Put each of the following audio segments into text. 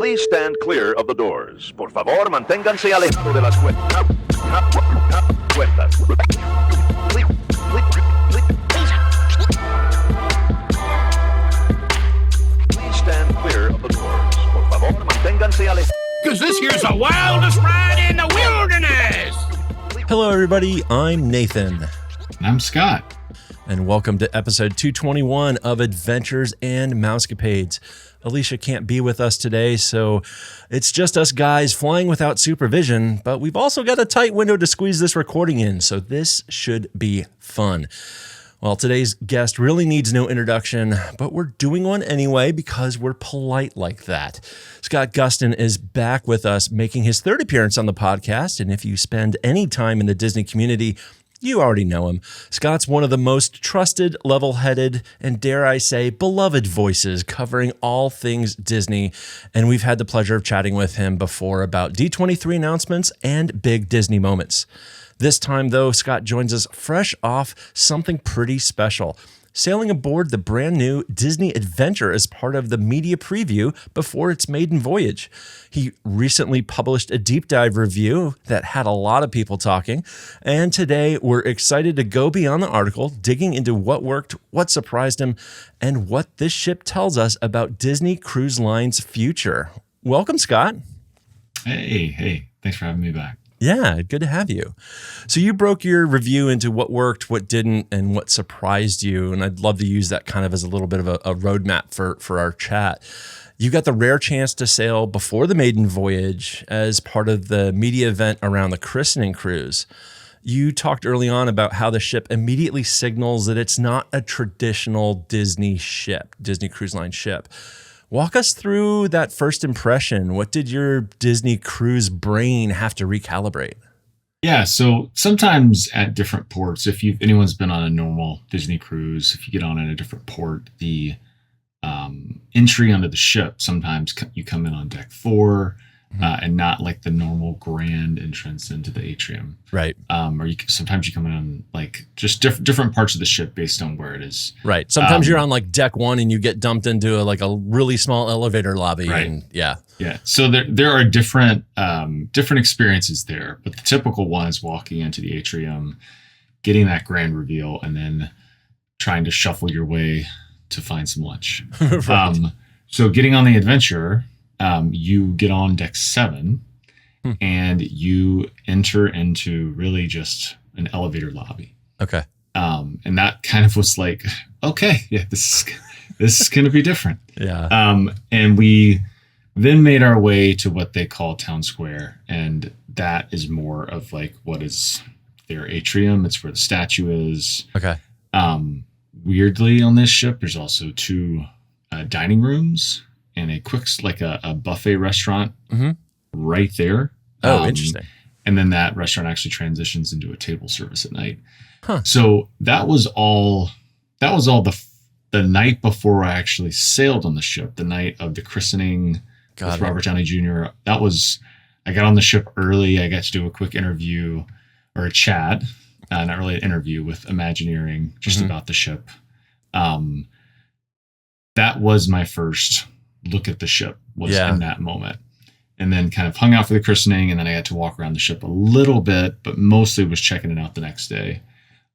Please stand clear of the doors. Por favor, manténganse alejado de las puertas. Please stand clear of the doors. Por favor, manténganse alejados. Because this here's the wildest ride in the wilderness. Hello, everybody. I'm Nathan. And I'm Scott. And welcome to episode 221 of Adventures and Mousecapades. Alicia can't be with us today, so it's just us guys flying without supervision, but we've also got a tight window to squeeze this recording in, so this should be fun. Well, today's guest really needs no introduction, but we're doing one anyway because we're polite like that. Scott Gustin is back with us, making his third appearance on the podcast, and if you spend any time in the Disney community, you already know him. Scott's one of the most trusted, level-headed, and dare I say, beloved voices covering all things Disney. And we've had the pleasure of chatting with him before about D23 announcements and big Disney moments. This time, though, Scott joins us fresh off something pretty special. Sailing aboard the brand new Disney Adventure as part of the media preview before its maiden voyage. He recently published a deep dive review that had a lot of people talking, and today we're excited to go beyond the article, digging into what worked, what surprised him, and what this ship tells us about Disney Cruise Line's future. Welcome, Scott. Hey, thanks for having me back. Yeah, good to have you. So you broke your review into what worked, what didn't, and what surprised you. And I'd love to use that kind of as a little bit of a roadmap for our chat. You got the rare chance to sail before the maiden voyage as part of the media event around the christening cruise. You talked early on about how the ship immediately signals that it's not a traditional Disney ship, Disney Cruise Line ship. Walk us through that first impression. What did your Disney cruise brain have to recalibrate? Yeah, so sometimes at different ports, if anyone's been on a normal Disney cruise, if you get on at a different port, the entry onto the ship, sometimes you come in on deck 4 and not like the normal grand entrance into the atrium. Right. Or sometimes you come in on like just different parts of the ship based on where it is. Right. Sometimes you're on like deck 1 and you get dumped into a really small elevator lobby. Right. And yeah. So there are different experiences there, but the typical one is walking into the atrium, getting that grand reveal, and then trying to shuffle your way to find some lunch. Right. So getting on the adventure, you get on deck 7 and you enter into really just an elevator lobby. Okay. And that kind of was like, okay, yeah, this is going to be different. Yeah. And we then made our way to what they call Town Square. And that is more of like, what is their atrium? It's where the statue is. Okay. Weirdly on this ship, there's also 2 dining rooms and a quirks, like a buffet restaurant right there. Oh, interesting. And then that restaurant actually transitions into a table service at night. Huh. So that was all the night before I actually sailed on the ship, the night of the christening with Robert Downey Jr. I got on the ship early. I got to do a quick interview or a chat, not really an interview with Imagineering just about the ship. That was my first look at the ship in that moment, and then kind of hung out for the christening, and then I got to walk around the ship a little bit, but mostly was checking it out the next day.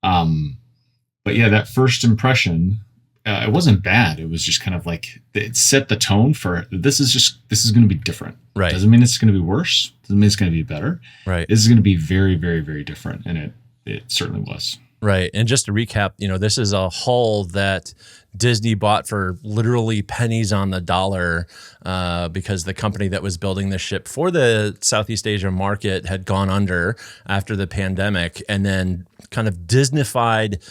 But yeah, that first impression, it wasn't bad. It was just kind of like it set the tone for this is going to be different. Right. Doesn't mean it's going to be worse. Doesn't mean it's going to be better. Right. This is going to be very, very, very different, and it certainly was. Right. And just to recap, this is a hull that Disney bought for literally pennies on the dollar because the company that was building the ship for the Southeast Asia market had gone under after the pandemic, and then kind of disnified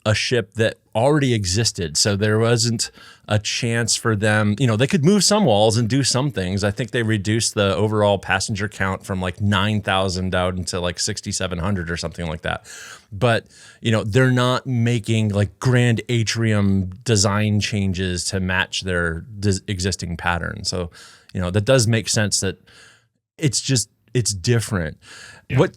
a ship that already existed. So there wasn't a chance for them, they could move some walls and do some things. I think they reduced the overall passenger count from like 9,000 down into like 6,700 or something like that. But, they're not making like grand atrium design changes to match their existing pattern. So, that does make sense that it's different. Yeah.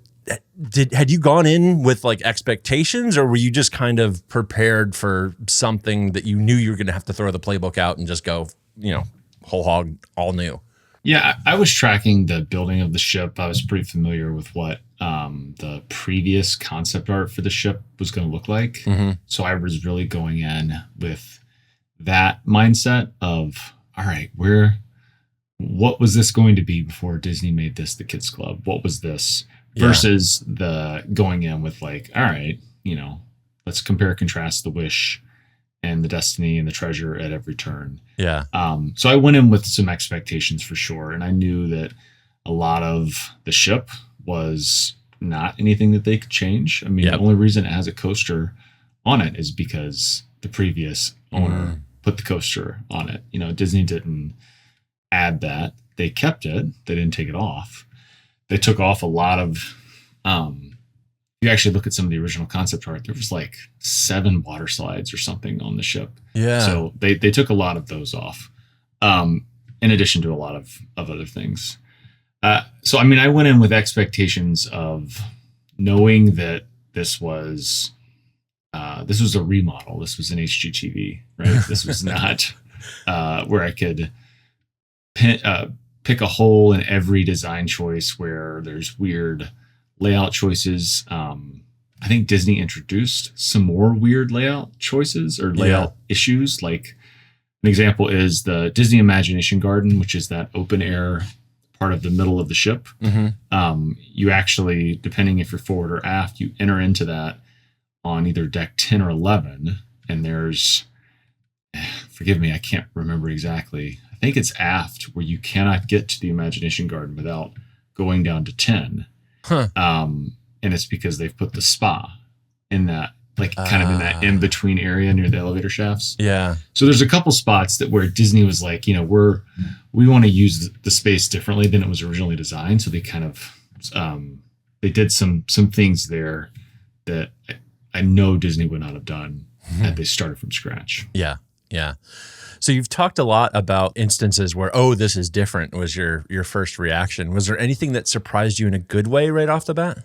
Had you gone in with like expectations, or were you just kind of prepared for something that you knew you were going to have to throw the playbook out and just go, whole hog, all new? Yeah, I was tracking the building of the ship. I was pretty familiar with what the previous concept art for the ship was going to look like. Mm-hmm. So I was really going in with that mindset of, all right, what was this going to be before Disney made this the kids club? What was this versus the going in with like, all right, let's compare and contrast the Wish and the Destiny and the Treasure at every turn. Yeah. So I went in with some expectations for sure. And I knew that a lot of the ship was not anything that they could change. I mean, the only reason it has a coaster on it is because the previous owner put the coaster on it. Disney didn't add that. They kept it. They didn't take it off. They took off a lot of, you actually look at some of the original concept art, there was like 7 water slides or something on the ship. Yeah. So they took a lot of those off, in addition to a lot of other things. So, I mean, I went in with expectations of knowing that this was a remodel. This was an HGTV, right? This was not where I could pick a hole in every design choice where there's weird layout choices. I think Disney introduced some more weird layout choices or layout issues. Like an example is the Disney Imagination Garden, which is that open air part of the middle of the ship. Mm-hmm. You actually, depending if you're forward or aft, you enter into that on either deck 10 or 11. And there's, forgive me, I can't remember exactly. I think it's aft where you cannot get to the Imagination Garden without going down to 10. Huh. And it's because they've put the spa in that, like kind of in that in-between area near the elevator shafts. Yeah. So there's a couple spots where Disney was like, we want to use the space differently than it was originally designed. So they kind of, they did some things there that I know Disney would not have done had they started from scratch. Yeah. Yeah. So you've talked a lot about instances where, this is different was your first reaction. Was there anything that surprised you in a good way right off the bat?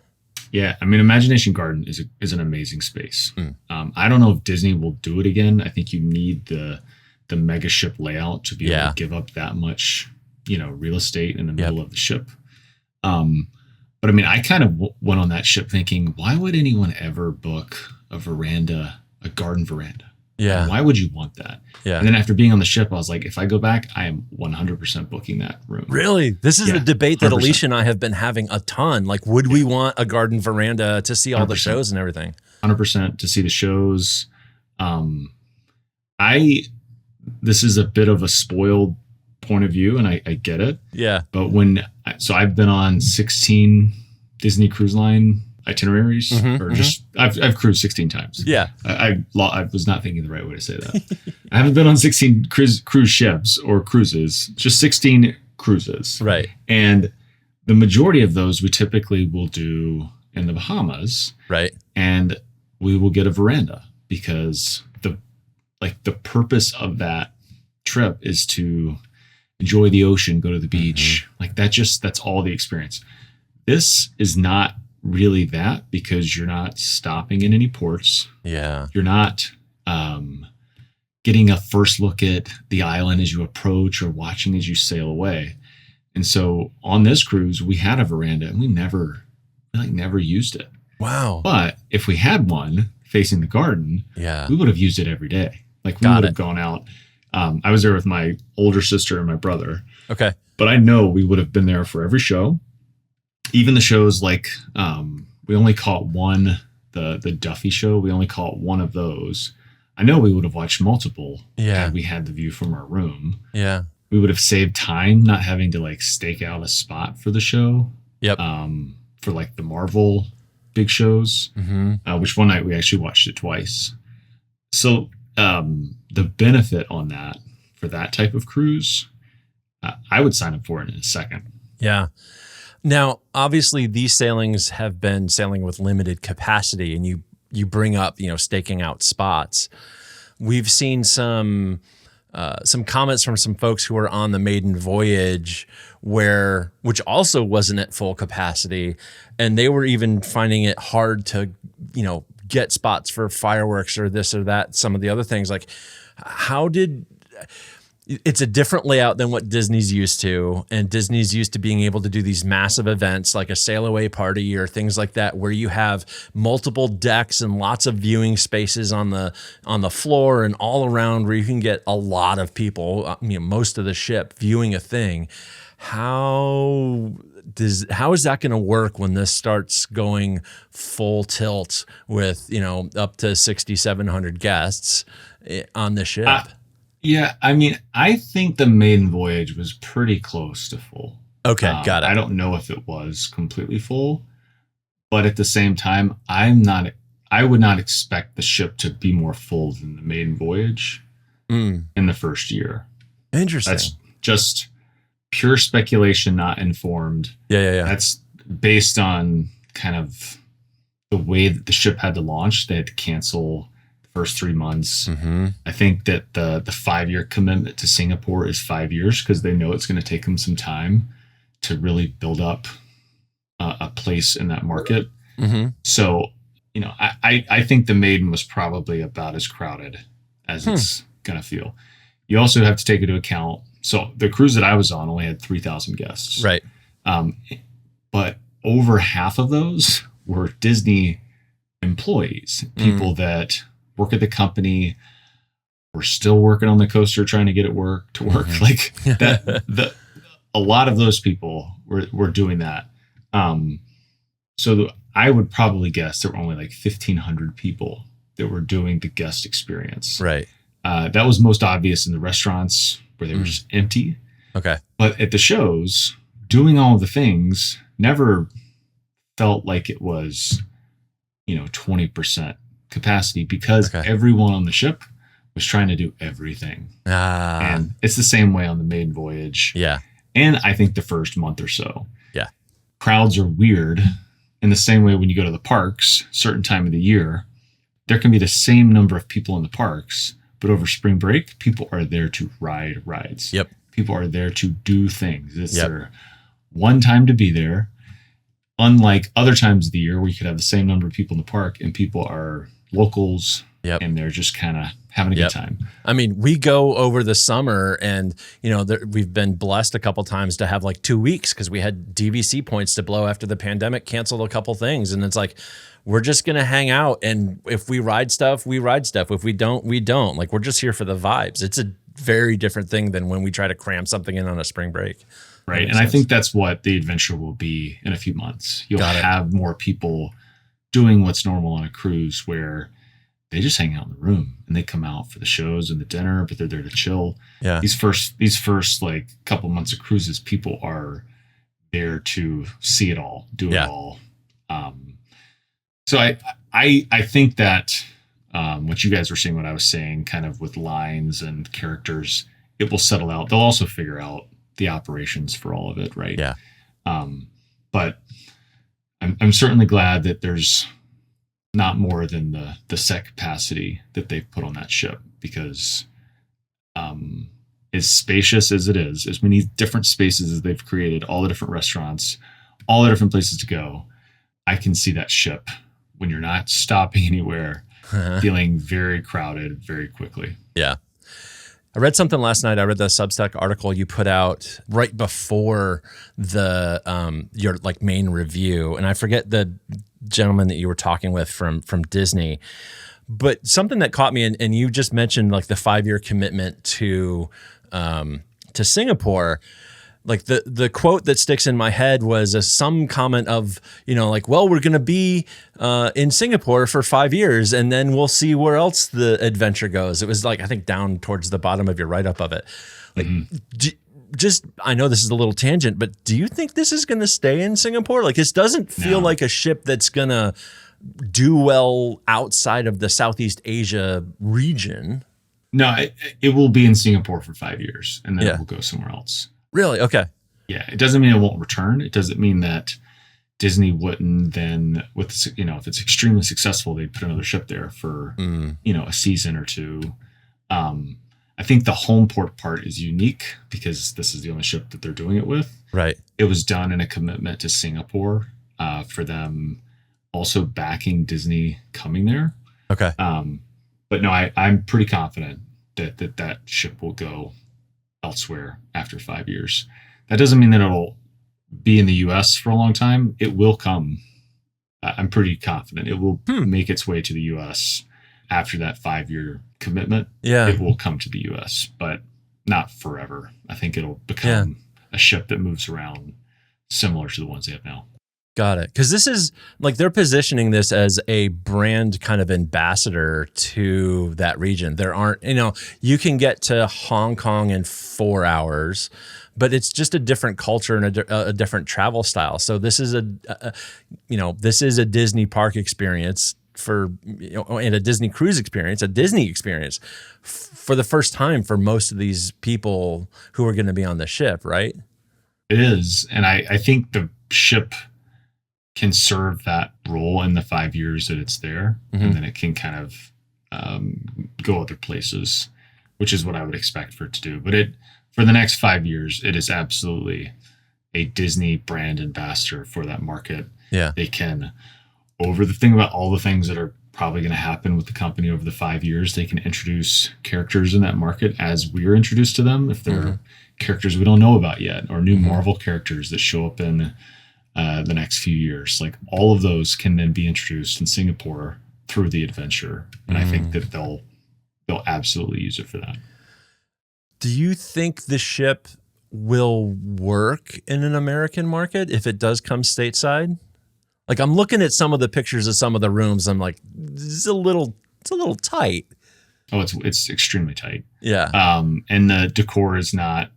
Yeah. I mean, Imagination Garden is an amazing space. I don't know if Disney will do it again. I think you need the mega ship layout to be able to give up that much, real estate in the middle of the ship. But I mean, I kind of went on that ship thinking, why would anyone ever book a garden veranda? Yeah. Why would you want that? Yeah. And then after being on the ship, I was like, if I go back, I am 100% booking that room. Really? This is the debate that 100%. Alicia and I have been having a ton. Like, would we want a garden veranda to see all 100%. the shows and everything? 100% to see the shows. This is a bit of a spoiled point of view, and I get it. Yeah. But I've been on 16 Disney Cruise Line itineraries, I've cruised 16 times. Yeah. I was not thinking the right way to say that. I haven't been on 16 cruise ships or cruises, just 16 cruises. Right. And the majority of those we typically will do in the Bahamas. Right. And we will get a veranda because the purpose of that trip is to enjoy the ocean, go to the beach. Like that's all the experience. This is not really that because you're not stopping in any ports. Yeah. You're not getting a first look at the island as you approach or watching as you sail away. And so on this cruise, we had a veranda and we never used it. Wow. But if we had one facing the garden, we would have used it every day. Like we would have gone out. I was there with my older sister and my brother. Okay. But I know we would have been there for every show. Even the shows like we only caught one, the Duffy show. We only caught one of those. I know we would have watched multiple had we had the view from our room. Yeah. We would have saved time not having to like stake out a spot for the show. Yep. For like the Marvel big shows, which one night we actually watched it twice. So the benefit on that for that type of cruise, I would sign up for it in a second. Yeah. Now, obviously, these sailings have been sailing with limited capacity, and you bring up, staking out spots. We've seen some comments from some folks who were on the maiden voyage, which also wasn't at full capacity, and they were even finding it hard to, get spots for fireworks or this or that. Some of the other things, like it's a different layout than what Disney's used to. And Disney's used to being able to do these massive events like a sail away party or things like that, where you have multiple decks and lots of viewing spaces on the floor and all around, where you can get a lot of people, most of the ship viewing a thing. How is that going to work when this starts going full tilt with, up to 6,700 guests on the ship? Yeah, I mean, I think the maiden voyage was pretty close to full. Okay, got it. I don't know if it was completely full, but at the same time, I would not expect the ship to be more full than the maiden voyage in the first year. Interesting. That's just pure speculation, not informed. Yeah. That's based on kind of the way that the ship had to launch. They had to cancel first 3 months. I think that the 5-year commitment to Singapore is 5 years because they know it's going to take them some time to really build up a place in that market. So, I think the maiden was probably about as crowded as it's going to feel. You also have to take into account, so the cruise that I was on only had 3,000 guests. Right. But over half of those were Disney employees, people that work at the company. We're still working on the coaster, trying to get it to work. Like that, a lot of those people were doing that. So I would probably guess there were only like 1,500 people that were doing the guest experience. Right. That was most obvious in the restaurants where they were just empty. Okay. But at the shows, doing all of the things never felt like it was, 20% capacity because everyone on the ship was trying to do everything. And it's the same way on the maiden voyage. Yeah. And I think the first month or so. Yeah. Crowds are weird in the same way when you go to the parks, certain time of the year, there can be the same number of people in the parks, but over spring break, people are there to ride rides. Yep. People are there to do things. It's their one time to be there. Unlike other times of the year where you could have the same number of people in the park and people are locals and they're just kind of having a good time. I mean, we go over the summer and, we've been blessed a couple times to have like 2 weeks because we had DVC points to blow after the pandemic canceled a couple things. And it's like, we're just going to hang out. And if we ride stuff, we ride stuff. If we don't, we don't. Like, we're just here for the vibes. It's a very different thing than when we try to cram something in on a spring break. Right. And I think that's what the adventure will be in a few months. You'll have more people doing what's normal on a cruise where they just hang out in the room and they come out for the shows and the dinner, but they're there to chill. Yeah. These first like couple months of cruises, people are there to see it all, do it all. So I think that what you guys were saying, what I was saying, kind of with lines and characters, it will settle out. They'll also figure out the operations for all of it, right? Yeah. But I'm certainly glad that there's not more than the set capacity that they've put on that ship, because as spacious as it is, as many different spaces as they've created, all the different restaurants, all the different places to go, I can see that ship, when you're not stopping anywhere, feeling very crowded very quickly. Yeah. I read something last night. I read the Substack article you put out right before the your like main review, and I forget the gentleman that you were talking with from Disney, but something that caught me, and you just mentioned like the 5-year commitment to Singapore. Like the quote that sticks in my head was some comment of, like, well, we're going to be in Singapore for 5 years and then we'll see where else the adventure goes. It was like, I think down towards the bottom of your write-up of it. Like, I know this is a little tangent, but do you think this is going to stay in Singapore? Like, this doesn't feel like a ship that's going to do well outside of the Southeast Asia region. No, it will be in Singapore for 5 years and then it will go somewhere else. Really? Okay. Yeah. It doesn't mean it won't return. It doesn't mean that Disney wouldn't then, if it's extremely successful, they put another ship there for, a season or two. I think the home port part is unique because this is the only ship that they're doing it with. Right. It was done in a commitment to Singapore for them also backing Disney coming there. Okay. But no, I'm pretty confident that ship will go elsewhere after 5 years. That doesn't mean that it'll be in the US for a long time. It will come. I'm pretty confident it will make its way to the US after that 5-year commitment. Yeah. It will come to the US, but not forever. I think it'll become a ship that moves around similar to the ones they have now. Got it. Because this is like they're positioning this as a brand kind of ambassador to that region. There aren't, you can get to Hong Kong in 4 hours, but it's just a different culture and a different travel style. So this is this is a Disney park experience and a Disney cruise experience, a Disney experience for the first time for most of these people who are going to be on the ship, right? It is. And I think the ship can serve that role in the 5 years that it's there. Mm-hmm. And then it can kind of go other places, which is what I would expect for it to do. But for the next 5 years, it is absolutely a Disney brand ambassador for that market. Yeah. They can, over the thing about all the things that are probably going to happen with the company over the 5 years, they can introduce characters in that market as we're introduced to them. If they're characters we don't know about yet, or new Marvel characters that show up in the next few years, like all of those can then be introduced in Singapore through the adventure. And I think that they'll absolutely use it for that. Do you think the ship will work in an American market if it does come stateside? Like I'm looking at some of the pictures of some of the rooms. I'm like, it's a little tight. Oh, it's extremely tight. Yeah. And the decor is not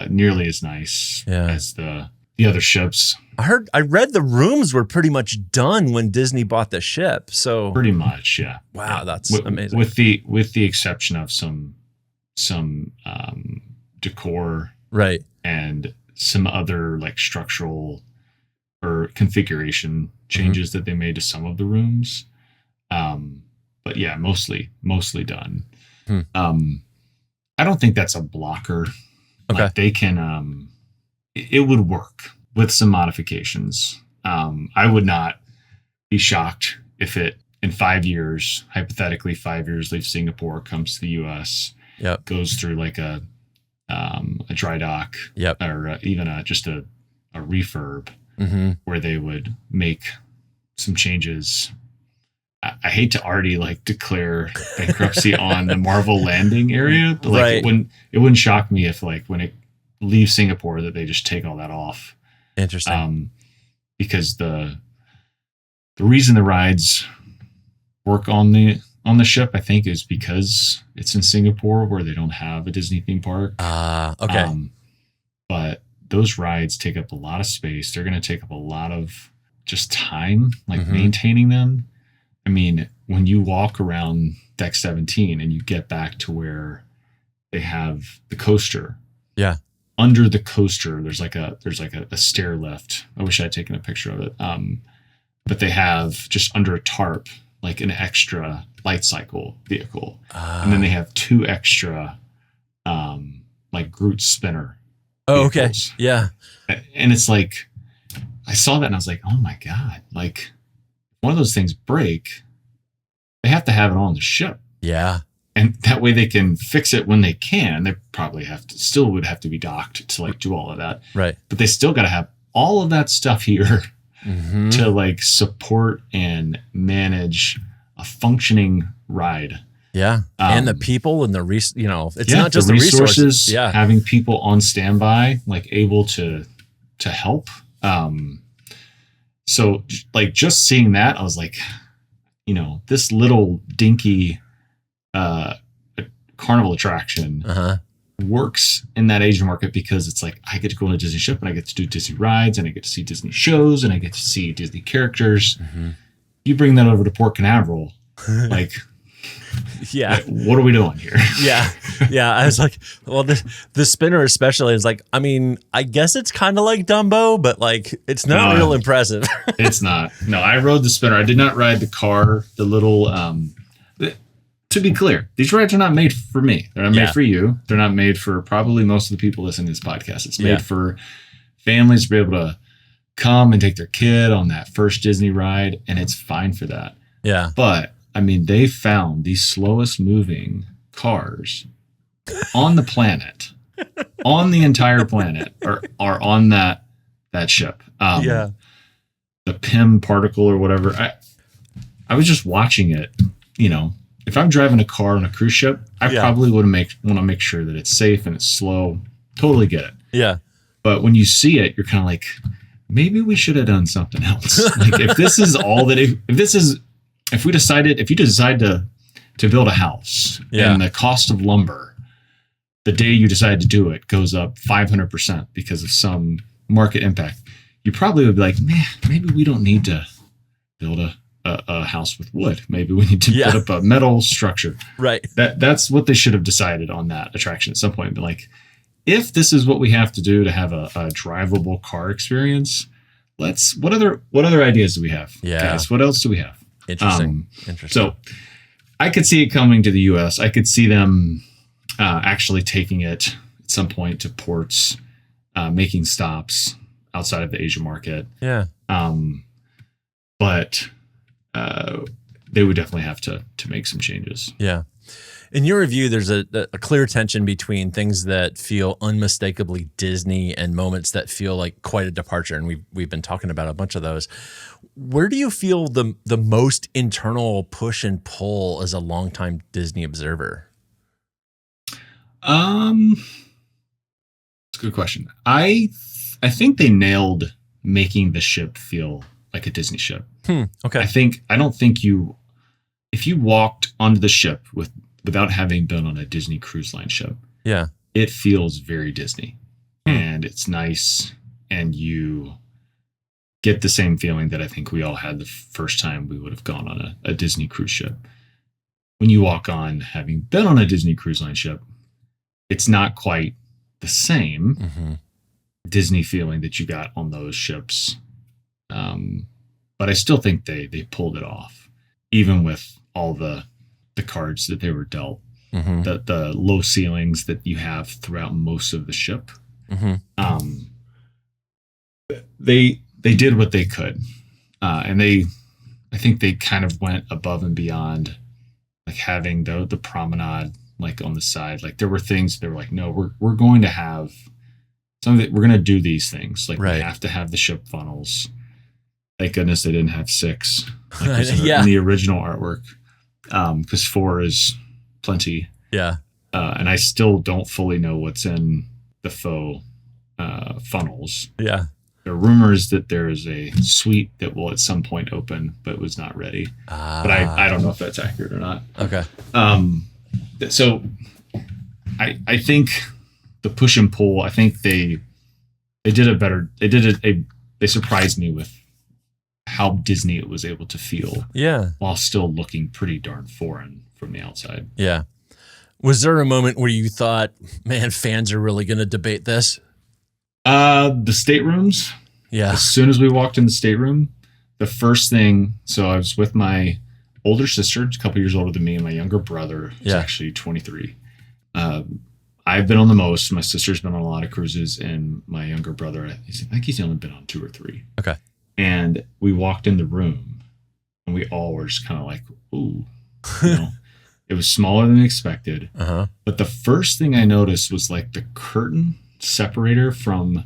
nearly as nice as the other ships. I read the rooms were pretty much done when Disney bought the ship. So pretty much, yeah. Wow, that's amazing. With the exception of some decor, right, and some other like structural or configuration changes that they made to some of the rooms. But yeah, mostly done. I don't think that's a blocker. Okay. Like they can, it would work with some modifications. I would not be shocked if it in 5 years, hypothetically 5 years, leaves Singapore, comes to the US, goes through like a dry dock, or even just a refurb, where they would make some changes. I hate to already like declare bankruptcy on the Marvel landing area, but like it wouldn't shock me if like when it leaves Singapore that they just take all that off. Interesting. Because the reason the rides work on the ship, I think, is because it's in Singapore where they don't have a Disney theme park. Okay. But those rides take up a lot of space. They're going to take up a lot of just time, like maintaining them. I mean, when you walk around deck 17 and you get back to where they have the coaster. Yeah. Under the coaster, there's like a stair lift. I wish I had taken a picture of it. But they have just under a tarp, like an extra light cycle vehicle. And then they have 2 extra, like Groot spinner. Oh, vehicles. Okay. Yeah. And it's like, I saw that and I was like, oh my God, like one of those things break, they have to have it on the ship. Yeah. And that way they can fix it when they can. They probably would have to be docked to like do all of that. Right. But they still got to have all of that stuff here to like support and manage a functioning ride. Yeah. And the people and it's not just the resources. Yeah. Having people on standby, like able to help. So like just seeing that, I was like, this little dinky carnival attraction works in that Asian market because it's like I get to go on a Disney ship and I get to do Disney rides and I get to see Disney shows and I get to see Disney characters. You bring that over to Port Canaveral, like, what are we doing here? Yeah. I was like, well, the spinner especially is like, I mean, I guess it's kind of like Dumbo, but like it's not real impressive. It's not. No, I rode the spinner. I did not ride the car, the little to be clear, these rides are not made for me. They're not made for you. They're not made for probably most of the people listening to this podcast. It's made for families to be able to come and take their kid on that first Disney ride, and it's fine for that. Yeah. But, I mean, they found the slowest moving cars on the planet on the entire planet are on that ship. The PIM particle or whatever. I was just watching it. You know, if I'm driving a car on a cruise ship, I probably would want to make sure that it's safe and it's slow. Totally get it. Yeah. But when you see it, you're kind of like, maybe we should have done something else. Like if this is all that, if you decide to build a house and the cost of lumber, the day you decide to do it goes up 500% because of some market impact, you probably would be like, man, maybe we don't need to build a house with wood. Maybe we need to put up a metal structure. Right. That's what they should have decided on that attraction at some point. But like, if this is what we have to do to have a drivable car experience, what other ideas do we have? Yeah. Guys, what else do we have? Interesting. So I could see it coming to the US. I could see them actually taking it at some point to ports, making stops outside of the Asia market. Yeah. But they would definitely have to make some changes. Yeah. In your review, there's a clear tension between things that feel unmistakably Disney and moments that feel like quite a departure, and we've been talking about a bunch of those. Where do you feel the most internal push and pull as a longtime Disney observer? That's a good question. I think they nailed making the ship feel like a Disney ship. Okay. I don't think if you walked onto the ship without having been on a Disney Cruise Line ship, it feels very Disney, and it's nice, and you get the same feeling that I think we all had the first time we would have gone on a Disney cruise ship. When you walk on, having been on a Disney Cruise Line ship, it's not quite the same Disney feeling that you got on those ships. But I still think they pulled it off, even with all the cards that they were dealt, the low ceilings that you have throughout most of the ship. They did what they could, and I think they kind of went above and beyond, like having the promenade like on the side. Like there were things they were like, no, we're going to have some of it. We're going to do these things. Like we have to have the ship funnels. Thank goodness they didn't have 6 like in the original artwork, because 4 is plenty. Yeah. And I still don't fully know what's in the faux funnels. Yeah. There are rumors that there is a suite that will at some point open, but was not ready. But I don't know if that's accurate or not. Okay. So I think the push and pull, I think they surprised me with how Disney it was able to feel. Yeah. While still looking pretty darn foreign from the outside. Yeah. Was there a moment where you thought, man, fans are really going to debate this? The staterooms. Yeah. As soon as we walked in the stateroom, the first thing, so I was with my older sister, a couple years older than me, and my younger brother, who's actually 23. I've been on the most. My sister's been on a lot of cruises, and my younger brother, I think he's only been on 2 or 3. Okay. And we walked in the room, and we all were just kind of like, ooh, It was smaller than expected. But the first thing I noticed was like the curtain separator from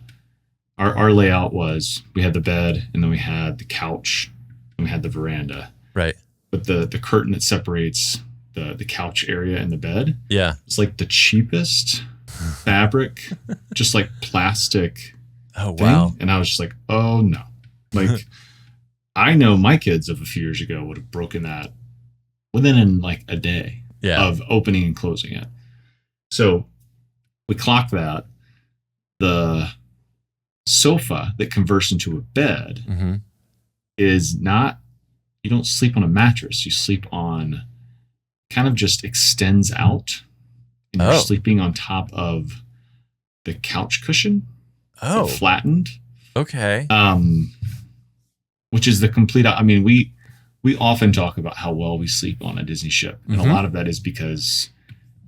our layout was, we had the bed, and then we had the couch, and we had the veranda. Right. But the curtain that separates the couch area and the bed, it's like the cheapest fabric, just like plastic. Oh, wow. Thing. And I was just like, oh no. Like, I know my kids of a few years ago would have broken that within like a day of opening and closing it. So we clocked that. The sofa that converts into a bed is not, you don't sleep on a mattress. You sleep on, kind of just extends out. And you're sleeping on top of the couch cushion. Oh. Flattened. Okay. Which is the complete, I mean, we often talk about how well we sleep on a Disney ship. And a lot of that is because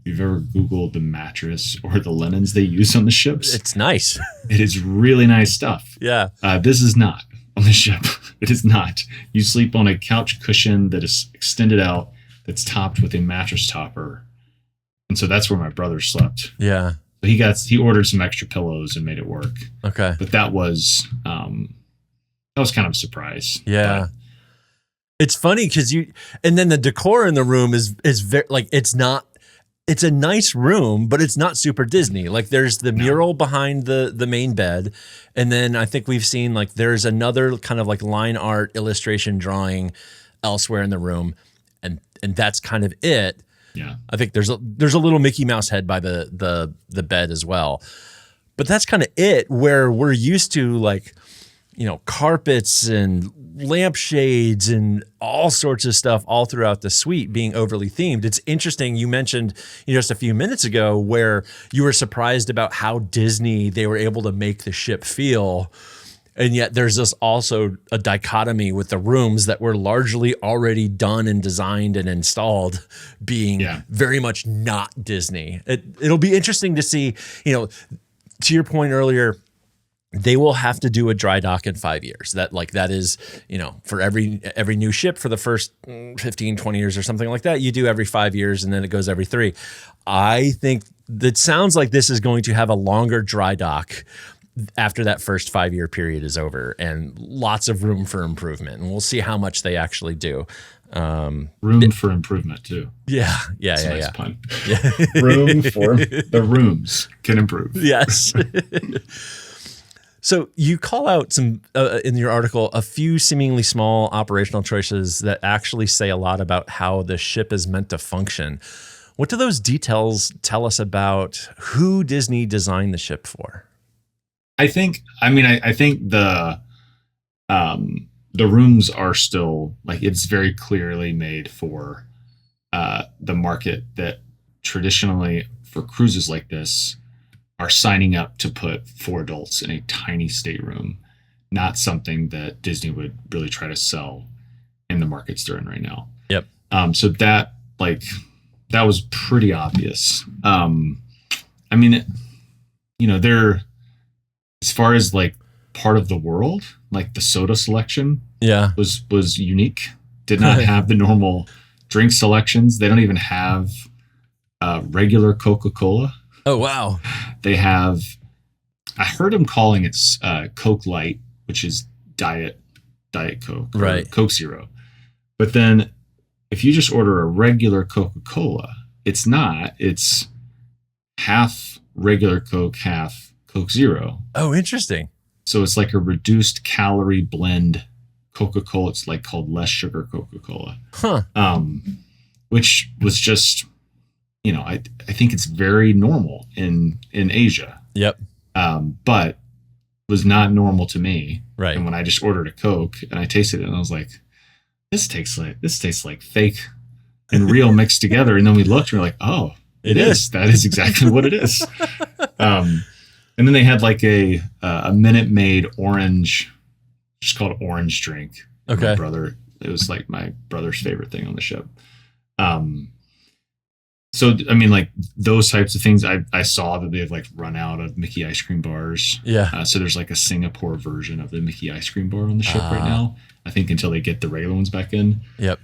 if you've ever Googled the mattress or the linens they use on the ships. It's nice. It is really nice stuff. Yeah. This is not on the ship. It is not. You sleep on a couch cushion that is extended out, that's topped with a mattress topper. And so that's where my brother slept. Yeah. he ordered some extra pillows and made it work. Okay. But that was kind of a surprise. Yeah. But it's funny because and then the decor in the room is very, like, it's a nice room, but it's not super Disney. Like, there's the mural behind the main bed. And then I think we've seen, like, there's another kind of like line art illustration drawing elsewhere in the room. And that's kind of it. Yeah. I think there's a little Mickey Mouse head by the bed as well. But that's kind of it, where we're used to, like, carpets and lampshades and all sorts of stuff all throughout the suite being overly themed. It's interesting. You mentioned, just a few minutes ago where you were surprised about how Disney they were able to make the ship feel. And yet there's this also a dichotomy with the rooms that were largely already done and designed and installed being very much not Disney. It'll be interesting to see, to your point earlier, they will have to do a dry dock in 5 years. That is, for every new ship for the first 15, 20 years or something like that, you do every 5 years and then it goes every 3. I think that sounds like this is going to have a longer dry dock after that first 5-year period is over, and lots of room for improvement. And we'll see how much they actually do. Room for improvement too. Yeah. Nice pun. Yeah. Room for the rooms can improve. Yes. So you call out some in your article a few seemingly small operational choices that actually say a lot about how the ship is meant to function. What do those details tell us about who Disney designed the ship for? I think the rooms are still, like, it's very clearly made for the market that traditionally for cruises like this are signing up to put 4 adults in a tiny stateroom, not something that Disney would really try to sell in the markets they're in right now. Yep. So that was pretty obvious. They're, as far as, like, part of the world, like the soda selection was unique. Did not have the normal drink selections. They don't even have regular Coca-Cola. Oh, wow. They have, I heard them calling it Coke Light, which is Diet Coke, right? Coke Zero. But then if you just order a regular Coca-Cola, it's half regular Coke, half Coke Zero. Oh, interesting. So it's like a reduced calorie blend Coca-Cola. It's like called less sugar Coca-Cola. Huh. Which was just, I think it's very normal in Asia. Yep. But was not normal to me. Right. And when I just ordered a Coke and I tasted it and I was like, this tastes like fake and real mixed together. And then we looked and we're like, oh, it is. That is exactly what it is. And then they had like a Minute Maid orange, just called orange drink. Okay. It was like my brother's favorite thing on the ship. So, like those types of things, I saw that they've like run out of Mickey ice cream bars. Yeah. So there's like a Singapore version of the Mickey ice cream bar on the ship right now, I think, until they get the regular ones back in. Yep.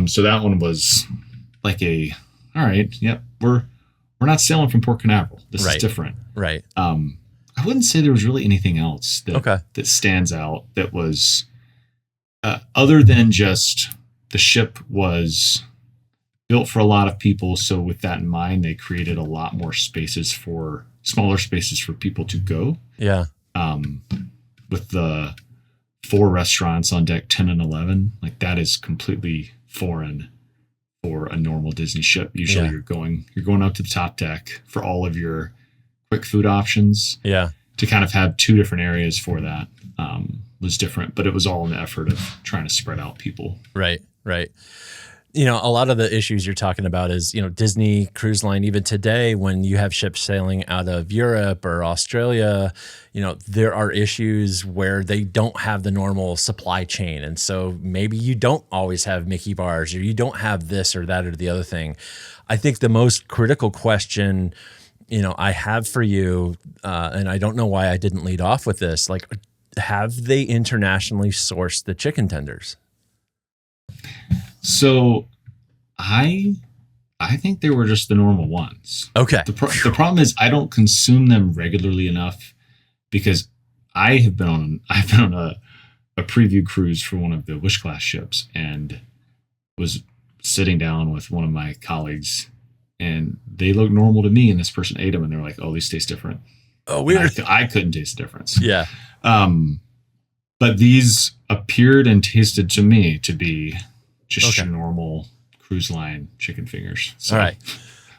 So that one was like all right, yep, we're not sailing from Port Canaveral. This is different. Right. I wouldn't say there was really anything else that stands out that was other than just the ship was built for a lot of people. So with that in mind, they created a lot more smaller spaces for people to go. Yeah. With the 4 restaurants on deck 10 and 11, like that is completely foreign for a normal Disney ship. Usually you're going up to the top deck for all of your quick food options. Yeah. To kind of have 2 different areas for that was different, but it was all in the effort of trying to spread out people. Right. A lot of the issues you're talking about is, Disney Cruise Line, even today, when you have ships sailing out of Europe or Australia, there are issues where they don't have the normal supply chain. And so maybe you don't always have Mickey bars, or you don't have this or that or the other thing. I think the most critical question, I have for you, and I don't know why I didn't lead off with this, like, have they internationally sourced the chicken tenders? So I I think they were just the normal ones. Okay. The problem is I don't consume them regularly enough because I've been on a preview cruise for one of the Wish class ships and was sitting down with one of my colleagues, and they looked normal to me, and this person ate them, and they're like, "Oh, these taste different." Oh, weird. I couldn't taste the difference. Yeah. But these appeared and tasted to me to be just your normal cruise line chicken fingers. So all right.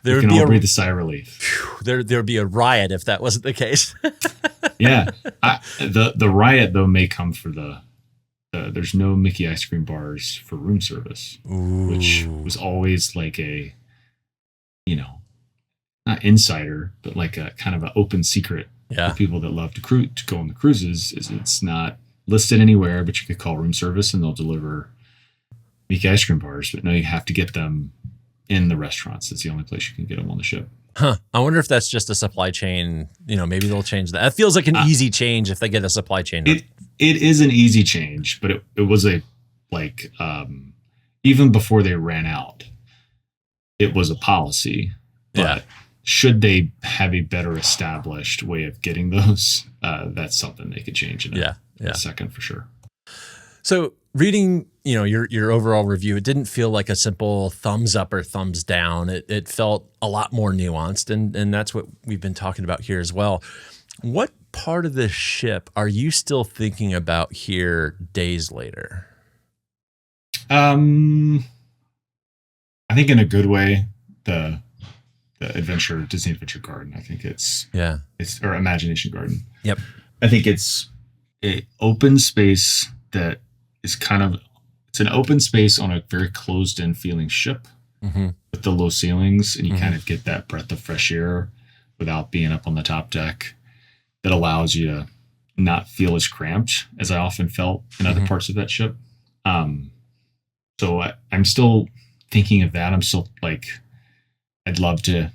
There would be breathe a sigh of relief. There would be a riot if that wasn't the case. Yeah. The riot though may come for there's no Mickey ice cream bars for room service, which was always like a, not insider, but like a kind of an open secret for people that love to go on the cruises. Is it's not listed anywhere, but you could call room service and they'll deliver Mickey ice cream bars. But no, you have to get them in the restaurants. That's the only place you can get them on the ship. Huh. I wonder if that's just a supply chain. Maybe they'll change that. It feels like an easy change if they get a supply chain. It is an easy change, but it was even before they ran out, it was a policy. But should they have a better established way of getting those, that's something they could change in a second for sure. So reading, your overall review, it didn't feel like a simple thumbs up or thumbs down. It felt a lot more nuanced, and that's what we've been talking about here as well. What part of the ship are you still thinking about here days later? I think in a good way, the Disney Adventure Garden. I think it's or Imagination Garden. Yep. I think it's an open space that is it's an open space on a very closed in feeling ship with the low ceilings, and you kind of get that breath of fresh air without being up on the top deck. That allows you to not feel as cramped as I often felt in other parts of that ship. So I'm still thinking of that. I'm still like, I'd love to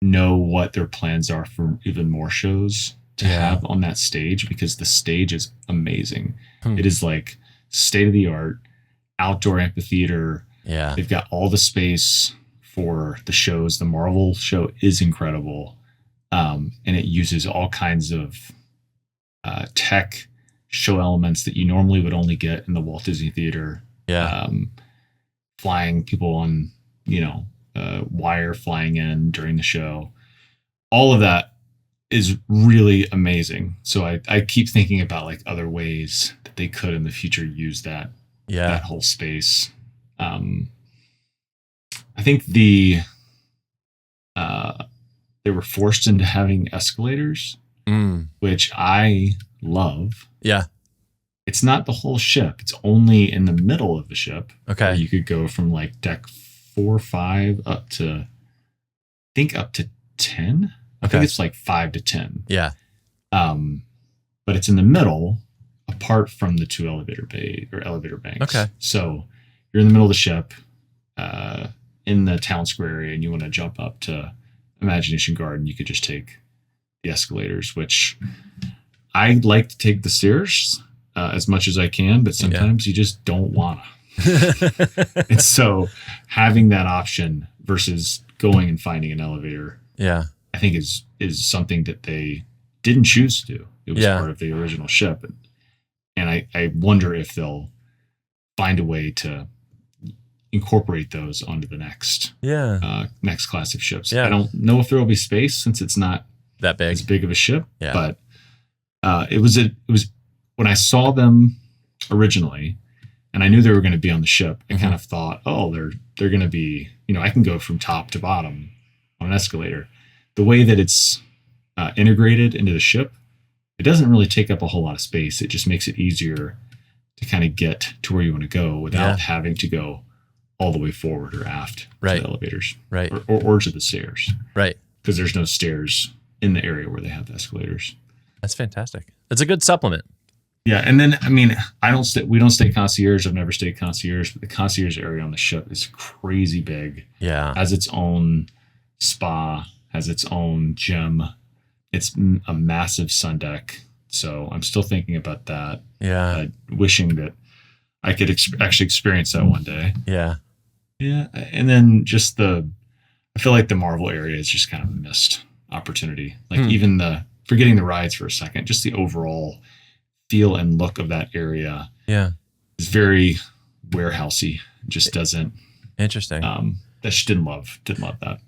know what their plans are for even more shows to have on that stage, because the stage is amazing. It is like state of the art outdoor amphitheater. Yeah. They've got all the space for the shows. The Marvel show is incredible. And it uses all kinds of tech show elements that you normally would only get in the Walt Disney Theater. Yeah. Flying people on, wire flying in during the show. All of that is really amazing. So I keep thinking about like other ways that they could in the future use that whole space. I think they were forced into having escalators, which I love. Yeah. It's not the whole ship. It's only in the middle of the ship. Okay. You could go from like deck 4 or 5 up to 10. I think it's like 5 to 10. Yeah. But it's in the middle, apart from the 2 elevator banks. Okay. So you're in the middle of the ship, in the town square area, and you want to jump up to Imagination Garden. You could just take the escalators, which I like to take the stairs as much as I can, but sometimes you just don't want to. And so having that option versus going and finding an elevator, I think is something that they didn't choose to do. It was part of the original ship. And I wonder if they'll find a way to incorporate those onto the next class of ships. I don't know if there will be space since it's not that big, as big of a ship, but it was when I saw them originally and I knew they were going to be on the ship, I kind of thought, oh, they're going to be, I can go from top to bottom on an escalator. The way that it's integrated into the ship, it doesn't really take up a whole lot of space. It just makes it easier to kind of get to where you want to go without having to go all the way forward or aft to the elevators, or to the stairs, because there's no stairs in the area where they have the escalators. That's fantastic. It's a good supplement. Yeah, and then we don't stay concierge. I've never stayed concierge, but the concierge area on the ship is crazy big. Yeah, has its own spa, has its own gym. It's a massive sun deck. So I'm still thinking about that. Yeah, wishing that I could actually experience that one day. Yeah. Yeah. And then just I feel like the Marvel area is just kind of a missed opportunity. Like even forgetting the rides for a second, just the overall feel and look of that area. Yeah. Is very warehousey. Just doesn't. Interesting. That just didn't love that.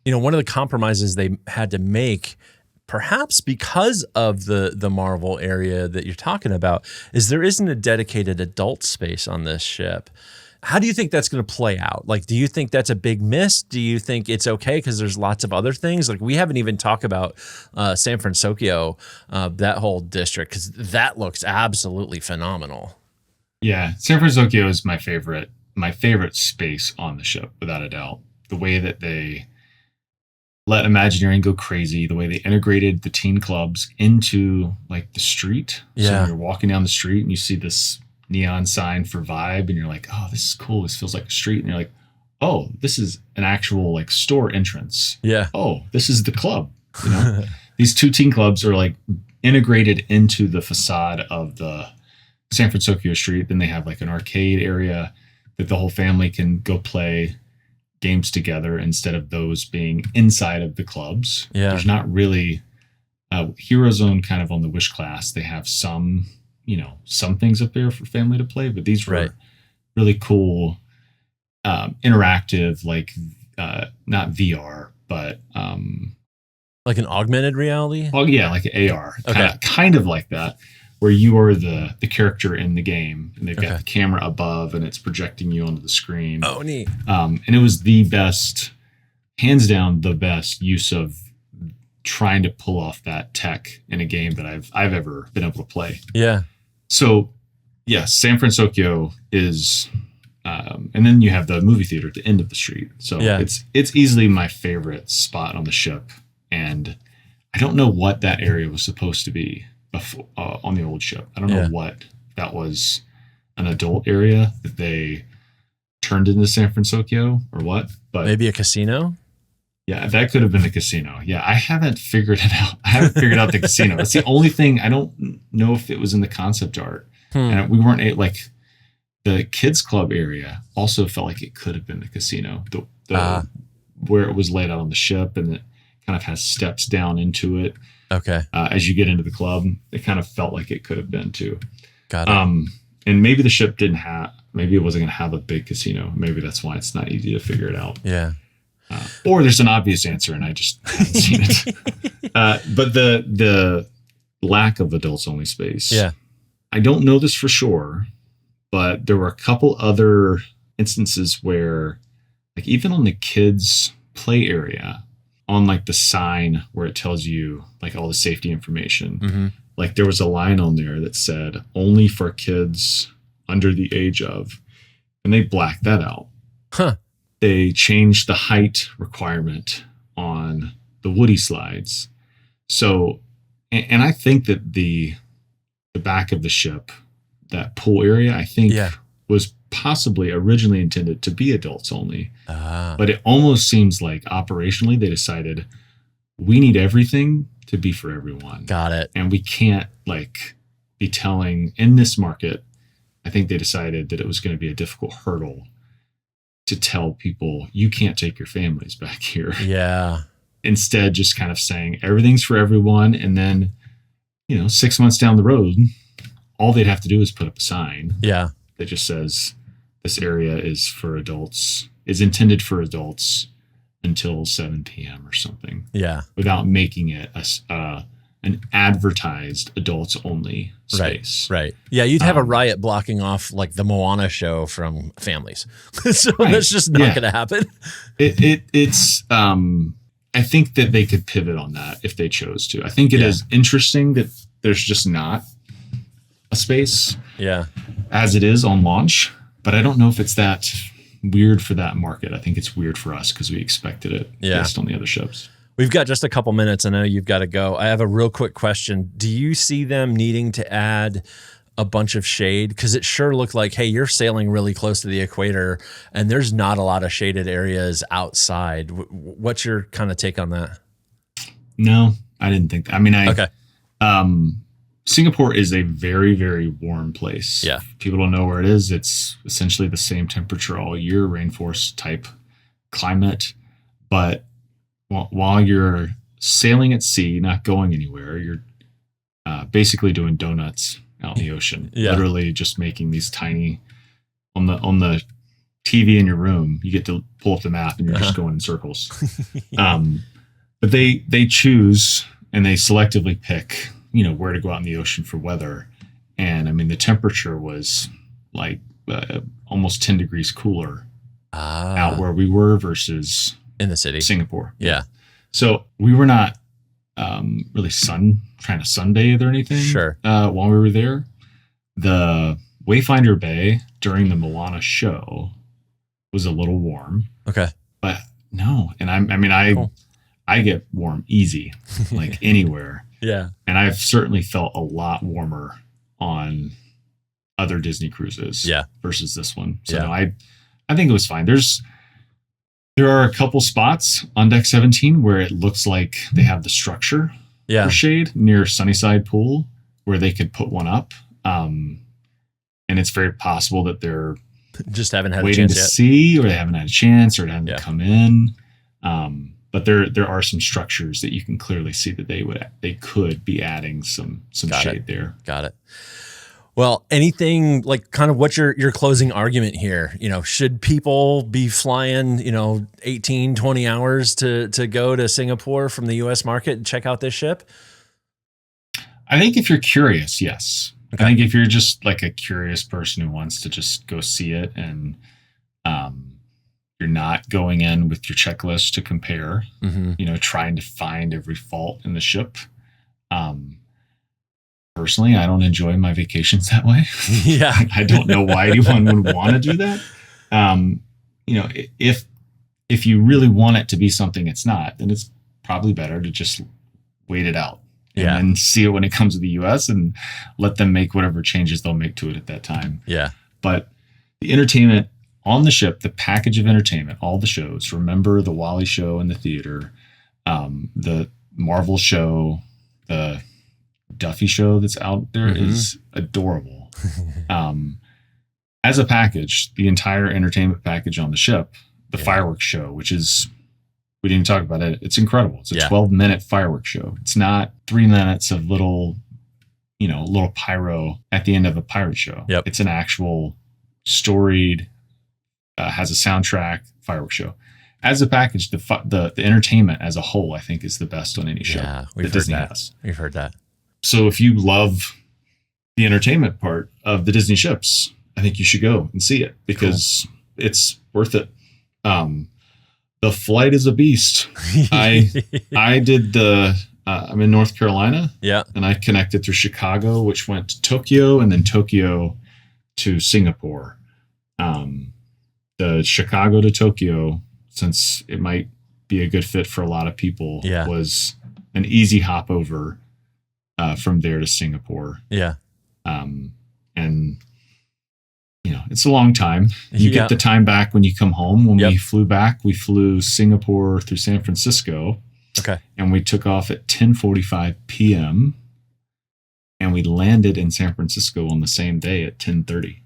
You know, one of the compromises they had to make, perhaps because of the Marvel area that you're talking about, is there isn't a dedicated adult space on this ship. How do you think that's going to play out? Like, do you think that's a big miss? Do you think it's okay because there's lots of other things? Like, we haven't even talked about San Francisco, that whole district, because that looks absolutely phenomenal. Yeah, San Francisco is my favorite space on the ship, without a doubt. The way that they let Imagineering go crazy, the way they integrated the teen clubs into like the street. Yeah. So you're walking down the street and you see this neon sign for Vibe and you're like, oh, this is cool. This feels like a street. And you're like, oh, this is an actual like store entrance. Yeah. Oh, this is the club. You know, these two teen clubs are like integrated into the facade of the San Francisco street. Then they have like an arcade area that the whole family can go play games together instead of those being inside of the clubs. Yeah. There's not really Hero Zone kind of on the Wish class. They have some things up there for family to play, but these were really cool, interactive, like not VR, but like an augmented reality. Oh yeah, like AR, Okay. kind of like that, where you are the character in the game, and they've got the camera above, and it's projecting you onto the screen. Oh, neat. And it was the best, hands down, the best use of trying to pull off that tech in a game that I've ever been able to play. Yeah. So, yes, San Francisco is, and then you have the movie theater at the end of the street. So it's easily my favorite spot on the ship, and I don't know what that area was supposed to be before, on the old ship. I don't know what that was, an adult area that they turned into San Francisco or what, but maybe a casino. Yeah, that could have been a casino. Yeah, I haven't figured it out. I haven't figured out the casino. That's the only thing. I don't know if it was in the concept art. And we weren't like the kids club area also felt like it could have been the casino. The where it was laid out on the ship, and it kind of has steps down into it. Okay. As you get into the club, it kind of felt like it could have been too. Got it. And maybe the ship maybe it wasn't going to have a big casino. Maybe that's why it's not easy to figure it out. Yeah. Or there's an obvious answer and I just haven't seen it. But the lack of adults only space. Yeah. I don't know this for sure, but there were a couple other instances where, like, even on the kids play area, on like the sign where it tells you like all the safety information, like there was a line on there that said only for kids under the age of, and they blacked that out. Huh. They changed the height requirement on the Woody slides. So, and I think that the back of the ship, that pool area, I think was possibly originally intended to be adults only. But it almost seems like operationally they decided we need everything to be for everyone. Got it. And we can't like be telling in this market. I think they decided that it was going to be a difficult hurdle to tell people you can't take your families back here. Yeah. Instead, just kind of saying everything's for everyone. And then, 6 months down the road, all they'd have to do is put up a sign. Yeah. That just says this area is for adults, is intended for adults until 7 p.m. or something. Yeah. Without making it an advertised adults only space. Right. Yeah, you'd have a riot blocking off like the Moana show from families. So that's just not going to happen. It's I think that they could pivot on that if they chose to. I think it is interesting that there's just not a space as it is on launch, but I don't know if it's that weird for that market. I think it's weird for us because we expected it based on the other ships. We've got just a couple minutes. I know you've got to go. I have a real quick question. Do you see them needing to add a bunch of shade? Because it sure looked like, hey, you're sailing really close to the equator and there's not a lot of shaded areas outside. What's your kind of take on that? No, I didn't think that. I mean, Singapore is a very, very warm place. Yeah. People don't know where it is. It's essentially the same temperature all year, rainforest type climate. But while you're sailing at sea, not going anywhere, you're basically doing donuts out in the ocean. Yeah. Literally just making these tiny, on the TV in your room, you get to pull up the map and you're just going in circles. But they choose and they selectively pick, where to go out in the ocean for weather. And I mean, the temperature was like almost 10 degrees cooler out where we were versus in the city, Singapore. Yeah. So we were not really trying to sunbathe or anything. Sure. While we were there, the Wayfinder Bay during the Moana show was a little warm. Okay. But no, and cool. I get warm easy, like anywhere. Yeah. And I've certainly felt a lot warmer on other Disney cruises versus this one. So no, I think it was fine. There are a couple spots on deck 17 where it looks like they have the structure for shade near Sunnyside Pool where they could put one up. And it's very possible that they're just haven't had waiting a chance to yet. See, or they haven't had a chance, or it hasn't come in. But there are some structures that you can clearly see that they could be adding some shade there. Got it. Well, anything like kind of what's your closing argument here? Should people be flying, 18, 20 hours to go to Singapore from the US market and check out this ship? I think if you're curious, yes. Okay. I think if you're just like a curious person who wants to just go see it and you're not going in with your checklist to compare, trying to find every fault in the ship. Personally, I don't enjoy my vacations that way. Yeah. I don't know why anyone would want to do that. If you really want it to be something it's not, then it's probably better to just wait it out and then see it when it comes to the US and let them make whatever changes they'll make to it at that time. Yeah. But the entertainment on the ship, the package of entertainment, all the shows, remember the Wally show in the theater, the Marvel show, the Duffy show that's out there is adorable. As a package, the entire entertainment package on the ship, the fireworks show, which is, we didn't talk about it. It's incredible. It's a 12-minute fireworks show. It's not 3 minutes of little pyro at the end of a pirate show. Yep. It's an actual storied, has a soundtrack fireworks show. As a package, the entertainment as a whole, I think, is the best on any show that Disney has. We've heard that. So if you love the entertainment part of the Disney ships, I think you should go and see it because it's worth it. The flight is a beast. I did I'm in North Carolina. Yeah. And I connected through Chicago, which went to Tokyo and then Tokyo to Singapore. The Chicago to Tokyo, since it might be a good fit for a lot of people, was an easy hop over from there to Singapore. Yeah. And it's a long time. You get the time back when you come home. When we flew back, we flew Singapore through San Francisco. Okay. And we took off at 10:45 p.m. and we landed in San Francisco on the same day at 10:30.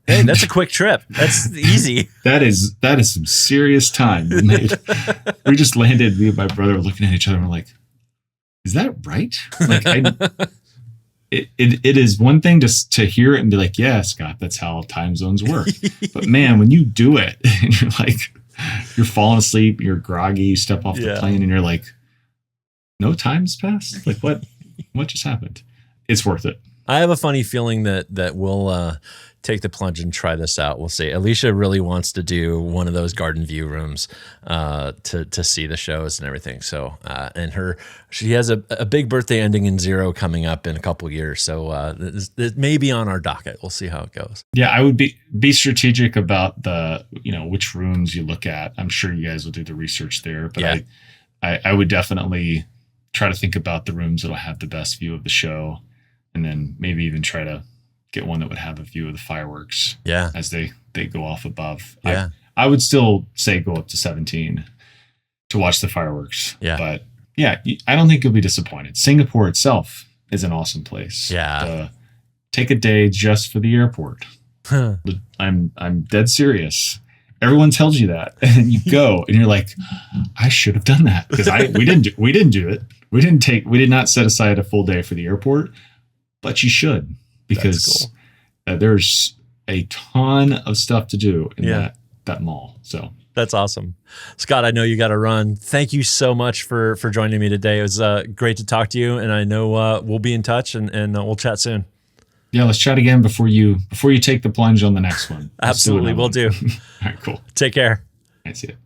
Hey, that's a quick trip. That's easy. That is some serious time we made. We just landed. Me and my brother were looking at each other and we're like, is that right? Like, it is one thing to hear it and be like, yeah, Scott, that's how time zones work. But man, when you do it and you're like, you're falling asleep, you're groggy, you step off the plane and you're like, no time's passed? Like what just happened? It's worth it. I have a funny feeling that we'll take the plunge and try this out. We'll see. Alicia really wants to do one of those garden view rooms to see the shows and everything. So, and she has a big birthday ending in 0 coming up in a couple of years. So this may be on our docket. We'll see how it goes. Yeah, I would be strategic about which rooms you look at. I'm sure you guys will do the research there, but I would definitely try to think about the rooms that'll have the best view of the show. And then maybe even try to get one that would have a view of the fireworks as they go off above. Yeah. I would still say go up to 17 to watch the fireworks. Yeah. But I don't think you'll be disappointed. Singapore itself is an awesome place. Yeah. Take a day just for the airport. I'm dead serious. Everyone tells you that, and you go, and you're like, I should have done that because we didn't do it. We did not set aside a full day for the airport, but you should, because there's a ton of stuff to do in that mall. So that's awesome. Scott, I know you got to run. Thank you so much for joining me today. It was great to talk to you, and I know we'll be in touch and we'll chat soon. Yeah, let's chat again before you take the plunge on the next one. Absolutely, we'll do. All right, cool. Take care. I see it.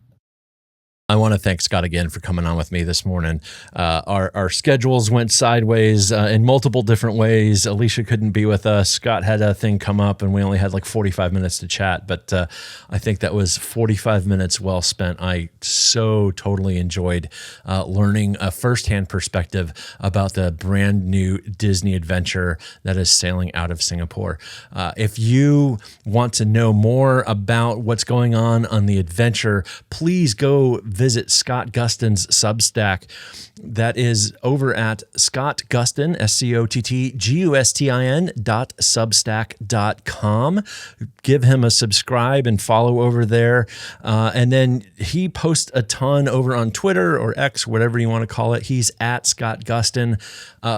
I want to thank Scott again for coming on with me this morning. Our schedules went sideways in multiple different ways. Alicia couldn't be with us. Scott had a thing come up, and we only had like 45 minutes to chat. But I think that was 45 minutes well spent. I so totally enjoyed learning a firsthand perspective about the brand new Disney adventure that is sailing out of Singapore. If you want to know more about what's going on the adventure, please go visit Scott Gustin's Substack. That is over at Scott Gustin, ScottGustin.substack.com. Give him a subscribe and follow over there. And then he posts a ton over on Twitter or X, whatever you want to call it. He's at Scott Gustin.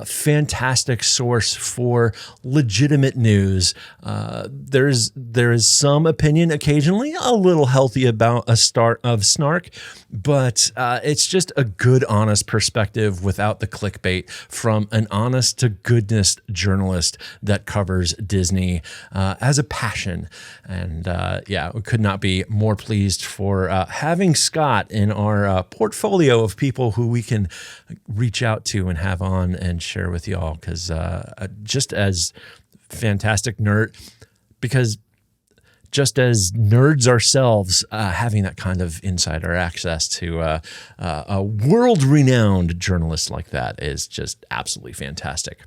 Fantastic source for legitimate news. There is some opinion occasionally, a little healthy about a start of snark, but it's just a good, honest perspective without the clickbait from an honest to goodness journalist that covers Disney as a passion. And we could not be more pleased for having Scott in our portfolio of people who we can reach out to and have on and share with y'all, because just as fantastic nerd, because just as nerds ourselves, having that kind of insider access to a world-renowned journalist like that is just absolutely fantastic.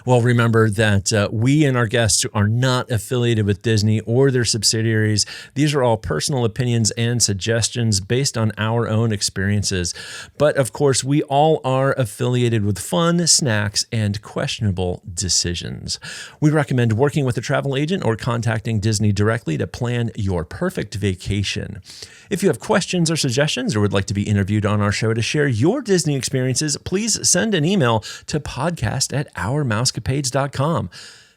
Well, remember that we and our guests are not affiliated with Disney or their subsidiaries. These are all personal opinions and suggestions based on our own experiences. But of course, we all are affiliated with fun, snacks, and questionable decisions. We recommend working with a travel agent or contacting Disney directly to plan your perfect vacation. If you have questions or suggestions or would like to be interviewed on our show to share your Disney experiences, please send an email to podcast@ourmousecapades.com.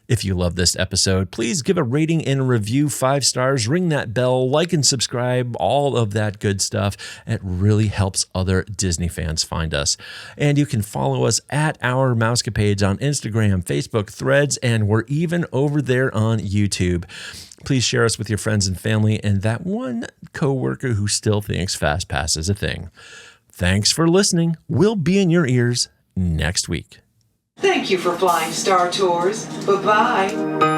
If you love this episode, please give a rating and a review, 5 stars, ring that bell, like and subscribe, all of that good stuff. It really helps other Disney fans find us. And you can follow us at Our Mousecapades on Instagram, Facebook, Threads, and we're even over there on YouTube. Please share us with your friends and family and that one coworker who still thinks FastPass is a thing. Thanks for listening. We'll be in your ears next week. Thank you for flying Star Tours. Bye-bye.